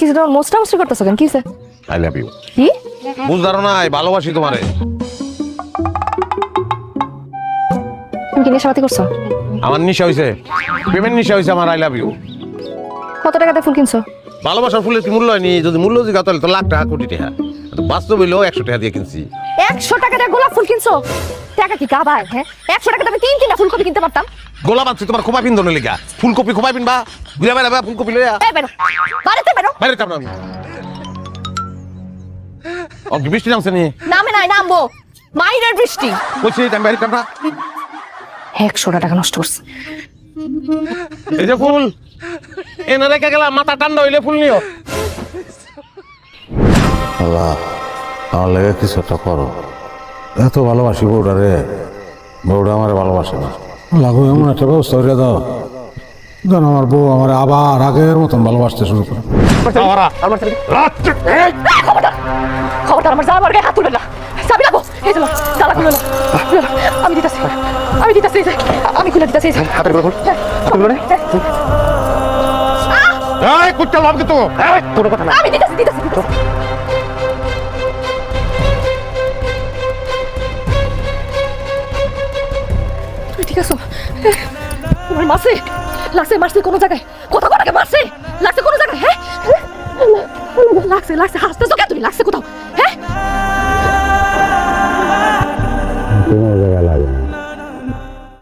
কি যেন মোস্টা মোস্টা করতেছ কেন কিছে আই লাভ ইউ কি বুঝদারো না ভালোবাসি তোমারে তুমি কি নেশাপাতি করছো আমার নিশা হইছে পেমেন্ট নিশা হইছে আমার আই লাভ ইউ কত টাকাতে ফুল কিনছো ভালোবাসার ফুলের কি মূল্য হয়নি যদি মূল্য জিগা তাহলে তো লাখ টাকা কোটি টাকা বাস্তব হইলেও 100 টাকা দিয়ে কিনছি 100 টাকা দিয়ে গোলাপ ফুল কিনছো টাকা কি কাবার হ্যাঁ 100 টাকা দিয়ে তিনটা ফুলকপি কিনতে পারতাম গোলাপ আনছি তোমার খোপা পিন ধরনের লিগা ফুলকপি খোপা পিনবা ঘুরে বেড়াবা ফুলকপি লইয়া এই বেরো বাড়িতে বেরো বাইরে তাম আমি ও কি বৃষ্টি নামছে নি নামে নাই নামবো মাইরের বৃষ্টি বলছি আমি বাইরে তাম না 100 টাকা নষ্ট করছে এই যে ফুল এনে রেখে গেলাম মাথা ঠান্ডা হইলে ফুল নিও আল্লাহ আমার লেগে কিছু একটা করো এত ভালোবাসি বউটা রে বউটা আমার ভালোবাসে না লাগো এমন একটা ব্যবস্থা করে দাও যেন আমার বউ আমার আবার আগের মতন ভালোবাসতে শুরু করে খবরদার আমার জামার গায়ে হাত তুলবে না চাবি লাগো এই চলো জ্বালা খুলে না আমি দিতেছি আমি খুলে দিতেছি হাতের গুলো হাতের গুলো এই কুত্তা লাভ তো তোর কথা না আমি দিতেছি তুই ঠিক আছো তোমার মারছে কোনো জায়গায় কোথাও মারছে লাগছে কোনো জায়গায় হ্যাঁ লাগছে হাসতেছো কেন তুমি লাগছে কোথাও